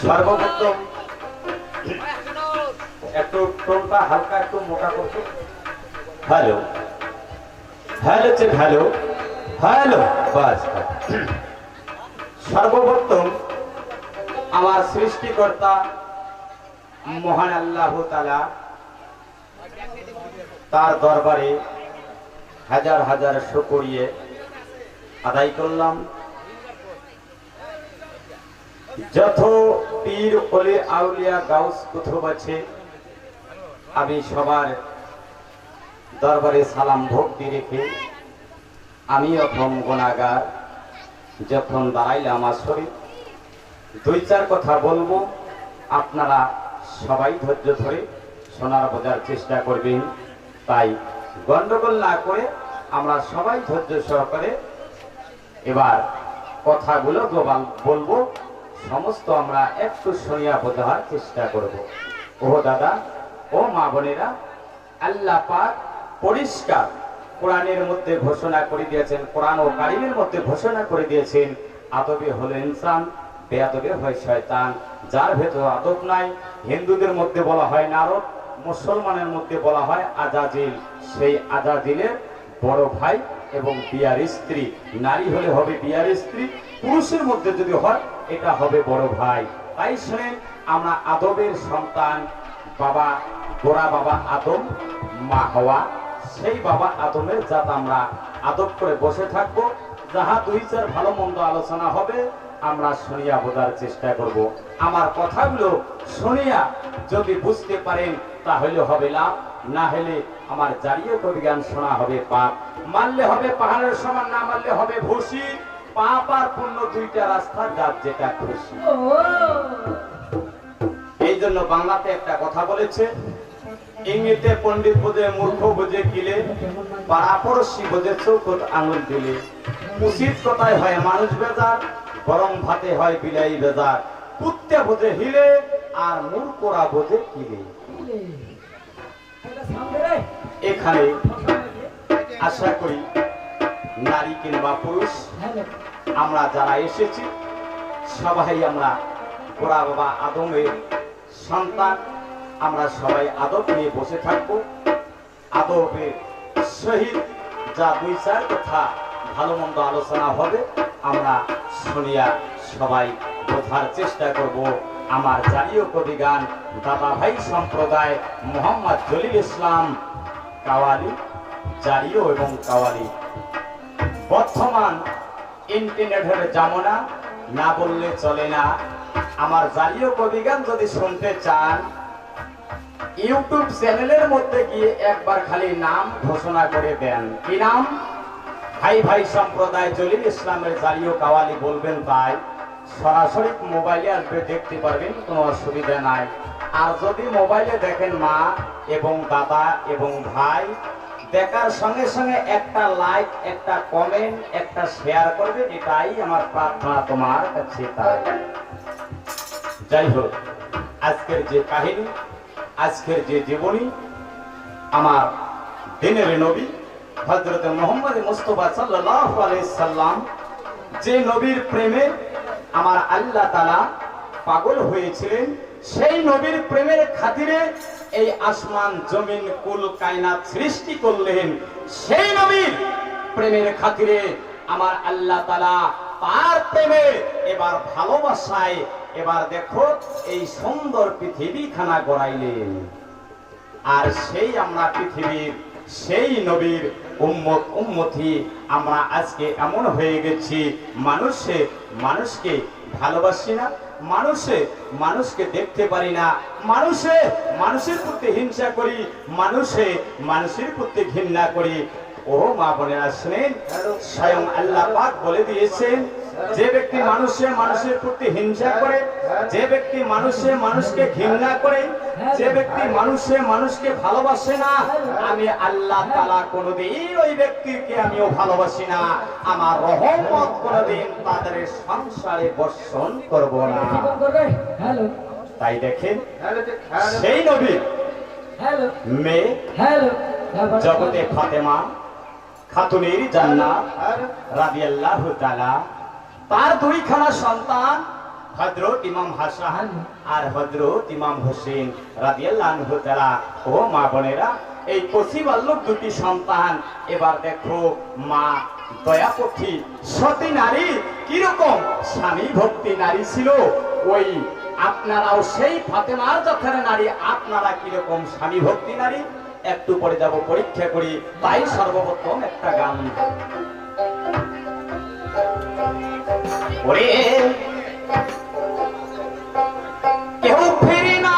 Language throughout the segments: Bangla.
সর্বপ্রথম একটু টোনটা হালকা একটু মোটা করছো। হ্যালো হ্যালো হ্যালো হ্যালো বাস। সর্বপ্রথম আমার সৃষ্টিকর্তা মহান আল্লাহ তাআলা তার দরবারে হাজার হাজার শুকরিয়া আদায় করলাম। যত পীর ওলি আউলিয়া গাউস কুতুব আছে আমি সবার দরবারে সালাম ভক্তি রেখে আমি অথম গুনাহগার যখন দাঁড়াইলাম আসরে দুই চার কথা বলবো, আপনারা সবাই ধৈর্য ধরে শোনার বোঝার চেষ্টা করবেন। তাই গন্ডগোল না করে আমরা সবাই ধৈর্য সহকারে এবার কথাগুলো বলবো, সমস্ত আমরা একটু শুনিয়া বোঝার চেষ্টা করব। ও দাদা ও মা বোনেরা, আল্লাহ পাক পরিষ্কার কোরআনের মধ্যে ঘোষণা করে দিয়েছেন, কোরআন ও কারিমের মধ্যে ঘোষণা করে দিয়েছেন, আদবে হলো ইনসান, বেয়াদবে হয় শয়তান। যার ভেতর আদব নাই, হিন্দুদের মধ্যে বলা হয় নারদ, মুসলমানের মধ্যে বলা হয় আজাজিল। সেই আজাজিলের বড় ভাই এবং বিয়ার স্ত্রী, নারী হলে হবে বিয়ার স্ত্রী, পুরুষের মধ্যে যদি হয় এটা হবে বড় ভাই। তাই শুনেন, আমরা আদবের সন্তান, বাবা গোড়া বাবা আদম, মা হওয়া, সেই বাবা আদমের জাত আমরা আদব করে বসে থাকবো। যাহা দুই চার ভালো মন্দ আলোচনা হবে আমরা শুনিয়া বোঝার চেষ্টা করব। আমার কথাগুলো শুনিয়া যদি বুঝতে পারেন তাহলে হবে লাভ, না হলে আমার জারিয়ে কবিগান শোনা হবে পাপ। মানলে হবে পাহাড়ের সমান, না মানলে হবে ভুসি। পাপ আর পুণ্য দুইটা রাস্তা, যার যেটা খুশি। এই জন্য বাংলাতে একটা কথা বলেছে, ইংরেজিতে পণ্ডিত বোঝে মূর্খ বোঝে কিলে, পাড়াপড়শি বোঝে চৌকত আঙুল দিলে। উচিত কথায় হয় মানুষ বেজার, গরম ভাতে হয় বিলাই বেজার। কুত্তে বোঝে হিলে আর মূর্খরা বোঝে কিলে। এখানে আশা করি নারী কিংবা পুরুষ আমরা যারা এসেছি সবাই আমরা গোড়া বাবা আদমের সন্তান। আমরা সবাই আদব নিয়ে বসে থাকবো। আদবের সহিত যা দুই চার কথা ভালো মন্দ আলোচনা হবে আমরা শুনিয়া সবাই বোঝার চেষ্টা করব। আমার জাতীয় কবি গান দাদা ভাই সম্প্রদায় মোহাম্মদ জলিল ইসলাম কাওয়ালি, জারিও এবং কাওয়ালি। বর্তমান ইন্টারনেটের জামানা, না বললে চলে না। আমার জাতীয় কবি গান যদি শুনতে চান, ইউটিউব চ্যানেলের মধ্যে গিয়ে একবার খালি নাম ঘোষণা করে দেন। কি নাম? ভাই ভাই সম্প্রদায় জলিল ইসলামের জারিও কাওয়ালি বলবেন, তাই সরাসরি মোবাইলে আসবে, দেখতে পারবেন, কোনো অসুবিধা নাই। আর যদি মোবাইলে দেখেন মা এবং দাদা এবং ভাই, দেখার সঙ্গে সঙ্গে একটা লাইক, একটা কমেন্ট, একটা শেয়ার করবে, এটাই আমার প্রার্থনা তোমার কাছে। তাই যাই হোক, আজকের যে কাহিনী, আজকের যে জীবনী, আমার দিনের নবী হযরত মুহাম্মদ মুস্তাফা সাল্লাল্লাহু আলাইহি সাল্লাম, যে নবীর প্রেমে আমার আল্লাহ তাআলা পাগল হয়েছিলেন, সেই নবীর প্রেমের খাতিরে এই আসমান জমিন কুল কায়নাত সৃষ্টি করলেন। সেই নবীর প্রেমের খাতিরে আমার আল্লাহ তাআলা তার প্রেমে এবার ভালোবাসায় এবার দেখো এই সুন্দর পৃথিবীখানা গড়াইলেন। আর সেই আমরা পৃথিবীর সেই নবীর উম্মত উম্মতি আমরা আজকে এমন হয়ে গেছি, মানুষকে ভালোবাসি না, মানুষকে দেখতে পারি না, মানুষের প্রতি হিংসা করি, মানুষের প্রতি ঘৃণা করি। ও মা বোনেরা শুনেন, স্বয়ং আল্লাহ পাক বলে দিয়েছেন, যে ব্যক্তি মানুষের প্রতি হিংসা করে, যে ব্যক্তি মানুষকে ঘৃণা করে, যে ব্যক্তি মানুষকে ভালোবাসে না, আমি আল্লাহ তাআলা কোনদিন ওই ব্যক্তিকে আমিও ভালোবাসি না। আমার রহমত কোনদিন তাদের সংসারে বর্ষণ করব না। তাই দেখেন, সেই নবী মেয়ে জগতে ফাতেমা খাতুনের জান্নাত রাদিয়াল্লাহু তাআলা তার দুইখানা সন্তান হযরত ইমাম হাসান আর হযরত ইমাম হোসেন রাদিয়াল্লাহু আনহু তাআলা। ও মা বোনেরা, এই কচি বালক দুটি সন্তান। এবার দেখো মা দয়াপথী সতী নারী কিরকম স্বামী ভক্তি নারী ছিল। ওই আপনারাও সেই ফাতেমার জাতের নারী, আপনারা কিরকম স্বামী ভক্তি নারী একটু পরে যাব পরীক্ষা করি। তাই সর্বপ্রথম একটা গান। ওরে কেউ ফিরি না,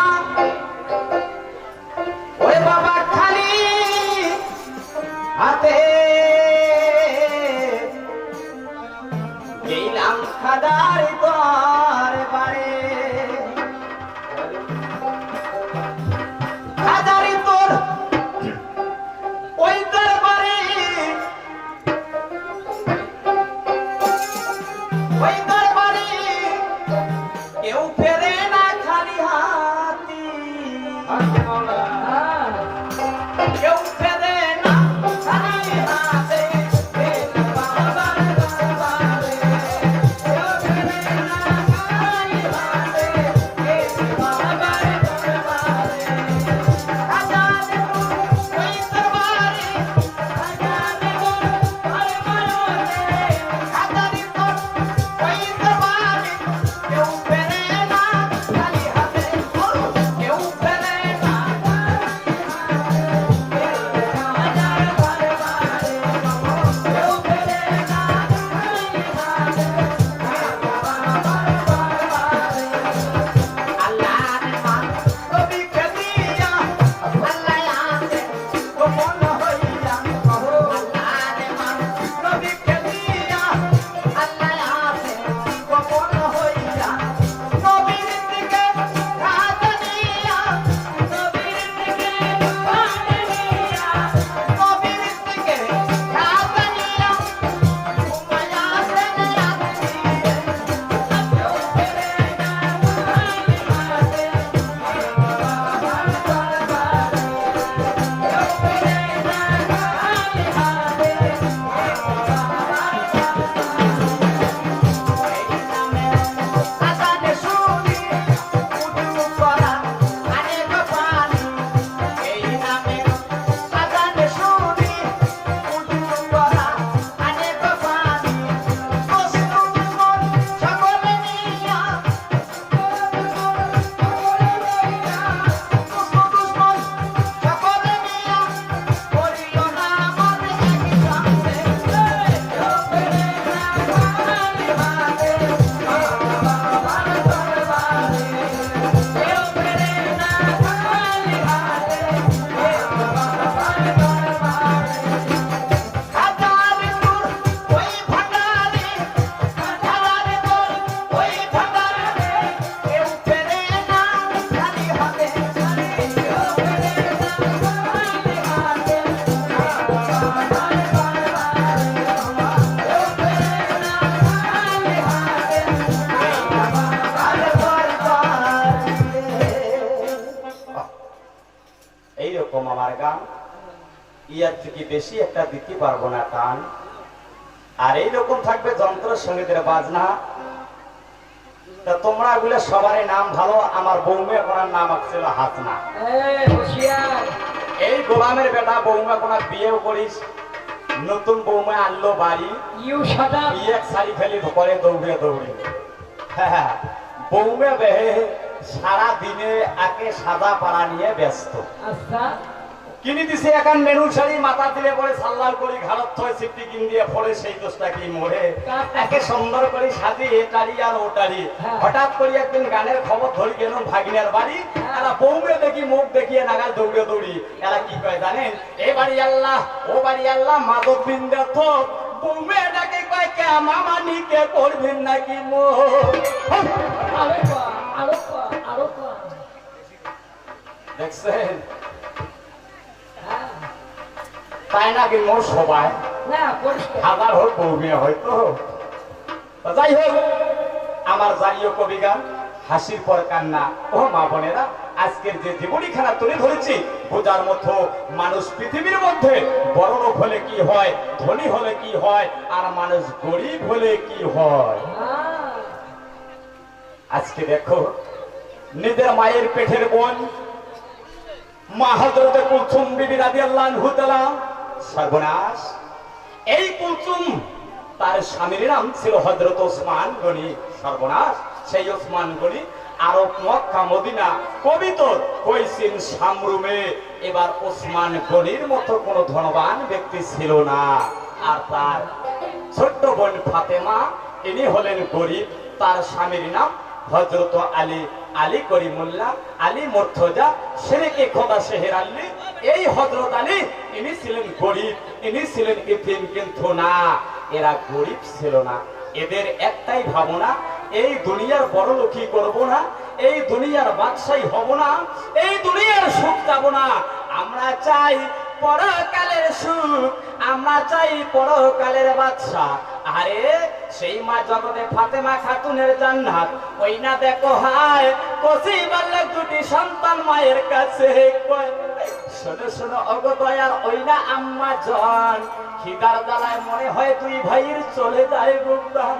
ওরে বাবা খালি হাতে গেলাম খাদার দরবারে। খাদারি তোর ওই দরবারে, ওই দরবারে কেউ ফেরে না খালি হাতি, কেউ ফেরে না খালি হাতে। এইরকম আমার গান, ইয়ার থেকে বেশি একটা দিতে পারবো না টান। আর এইরকম থাকবে যন্ত্র সঙ্গীতের বাজনা। তা তোমরা এগুলো সবারই নাম ভালো। আমার বৌমা কোনার নাম আসছিল হাসনা। এই গোলামের বেটা বৌমা কোনার বিয়েও করিস, নতুন বৌমা আনলো বাড়ি, বিয়ে শাড়ি ফেলি করে দৌড়ে দৌড়ে। হ্যাঁ, বৌমা বেহে সারা দিনে একে সাদা পাড়া নিয়ে ব্যস্ত। কিনে দিছে এখন মেনু শাড়ি, মাথা দিলে পরে সাল্লাল করি ঘাড়ত থয় সিপটি কিন দিয়ে পরে সেই দোষটা কি মোড়ে একে সুন্দর করে সাজি এটারি আর ওটারি। হঠাৎ করে একদিন গানের খবর ধরি গেল ভাগিনার বাড়ি। এরা বৌমে দেখি মুখ দেখিয়ে নাগাল দৌড়ে দৌড়ি। এরা কি কয় জানেন? এ বাড়ি আল্লাহ ও বাড়ি আল্লাহ মাদক বিন্দে তো বৌমে ডাকে কয় কে মামা নিকে করবেন নাকি মো। দেখছেন তাই নাকি মোর সবাই হাজার হোক বৌমিয়া হয়তো। যাই হোক, আমার জাতীয় কবি গান হাসির পর কান্না। ও মা বোনেরা, আজকের যে জীবনীখানা তুলে ধরেছি বোঝার মতো মানুষ পৃথিবীর মধ্যে বড় লোক হলে কি হয়, ধনী হলে কি হয়, আর মানুষ গরিব হলে কি হয়। আজকে দেখো নিজের মায়ের পেটের বোন মা হযরতে কুলসুম বিবি রাদিয়াল্লাহু তাআলা সর্বনাশ। এই কুলসুম তার স্বামীর নাম ছিল হযরত ওসমান গনি। সর্বনাশ, সেই ওসমান গনি আরব মক্কা মদিনা পবিত্র হয়েছেন সামরুমে। এবার ওসমান গনির মতো কোন ধনবান ব্যক্তি ছিল না। আর তার ছোট্ট বোন ফাতেমা, ইনি হলেন গরিব। তার স্বামীর নাম হযরত আলী, আলী করিমুল্লাহ, আলী মুর্তজা, শেরেকে খোদা শেহের আলী। এই হযরত আলী ইনি ছিলেন গরিব, ইনি ছিলেন ইতিম। কিন্তু না, এরা গরিব ছিল না। এদের একটাই ভাবনা, এই দুনিয়ার বড় লোকই করব না, এই দুনিয়ার বাদশাহী হব না, এই দুনিয়ার সুখ যাব না। আমরা চাই পরকালের সুখ, আমরা চাই পরকালের বাদশা। আরে সেই মা জগতে ফাতেমা খাতুনের জান্নাত, ওই না দেখো হায় কচি বালক দুটি সন্তান মায়ের কাছে। শোনো শোনো ওগো দয়ার ওই না আম্মা জন, খিদার জ্বালায় মনে হয় দুই ভাইয়ের চলে যায় বুকদান।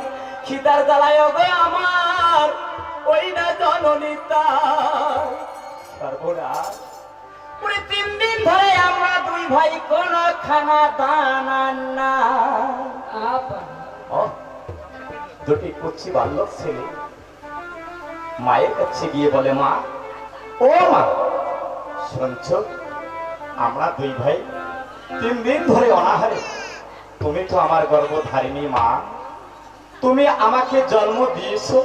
খিদার জ্বালায় ওগো আমার ওই না জননী তার। সর্বনাশ, পুরো 3 দিন ধরে আমরা দুই ভাই কোন খানা দানা না। দুটি কুচি বালক ছেলে মায়ের কাছে গিয়ে বলে, মা ও মা শুনছো, আমরা দুই ভাই 3 দিন ধরে অনাহারে। তুমি তো আমার গর্ভধারিণী মা, তুমি আমাকে জন্ম দিয়েছো,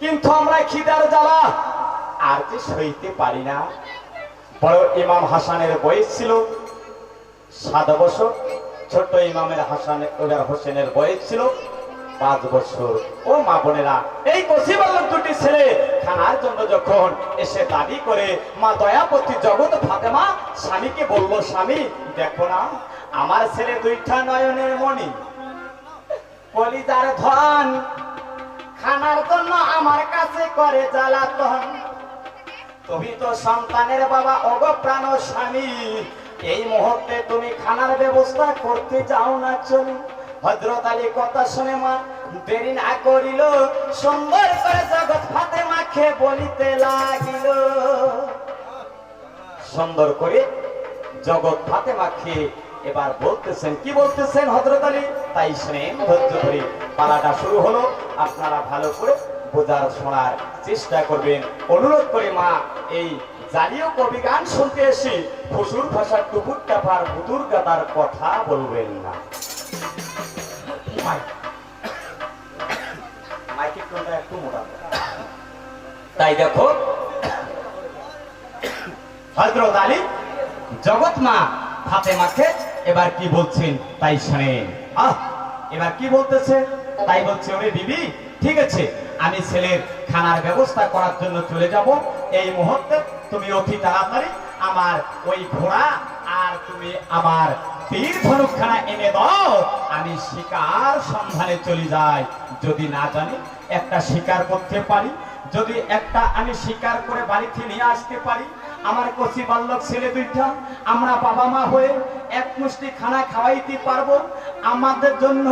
কিন্তু আমরা খিদার জ্বালা আর যে সইতে পারি না। বড় ইমাম হাসানের বয়স ছিল 7 বছর, ছোট্ট ইমামের হোসেনের বয়স ছিল 5 বছর। ও মা বোনেরা, এই কচি বালক দুটি ছেলে খানার জন্য যখন এসে দাবি করে, মা দয়াপতি জগৎ ফাতেমা স্বামীকে বলল, স্বামী দেখো না আমার ছেলে 2টা নয়নের মণি, কলিজার ধন, খানার জন্য আমার কাছে করে জ্বালাতন। তুমি তো সন্তানের বাবা, ওগো প্রাণ স্বামী, এই মুহূর্তে তুমি খানার ব্যবস্থা করতে যাও না চলি। হযরত আলী কথা শুনে মা দেরি না করিল, সুন্দর করে জগৎ ফাতেমাকে বলিতে লাগিল। সুন্দর করে জগৎ ফাতেমাকে এবার বলতেছেন, কি বলতেছেন হযরত আলী, তাই শুনেন ধৈর্য ধরে। পালাটা শুরু হলো, আপনারা ভালো করে বোঝার শোনার চেষ্টা করবেন। অনুরোধ করে মা এই জাতীয় কবি গান শুনতে এসে ফুসুর ভাষার টুকুর টাপার বুতুর গাদার কথা বলবেন না। একটু মোটা, তাই দেখো হযরত আলী জগৎ মা ফাতেমাকে এবার কি বলছেন তাই শুনেন। এবার কি বলতেছে, তাই বলছে, ওরে বিবি ঠিক আছে, আমি ছেলের খানার ব্যবস্থা করার জন্য চলে যাব। এই মুহূর্তে তুমি অতি তাড়াতাড়ি আমার ওই ঘোড়া আর তুমি আমার তীর ধনুকখানা এনে দাও, আমি শিকার সন্ধানে চলে যাই। যদি না জানি একটা শিকার করতে পারি, যদি একটা আমি শিকার করে বাড়িতে নিয়ে আসতে পারি, আমার কচি বালক ছেলে 2টা আমরা বাবা মা হয়ে এক মুষ্টি খানা খাওয়াইতে পারবো। আমাদের জন্য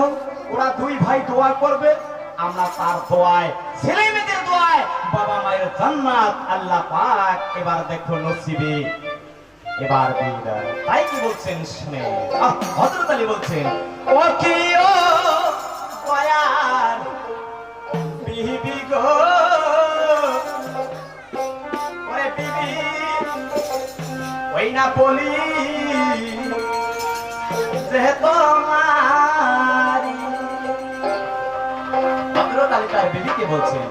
ওরা 2 ভাই দোয়া করবে, আমরা তার দোয়ায়, ছেলে মেয়েদের দোয়ায় বাবা মায়ের জান্নাত আল্লাহ পাক এবার দেখো নসিবে এবার দিদার। তাই কি বলছেন শুনে হযরত আলী বলছেন, ও কি ও দয়ার বিবি গো, ওরে বিবি ওই না বলি যে তোমারি। হযরত আলী তার বিবিকে বলছেন,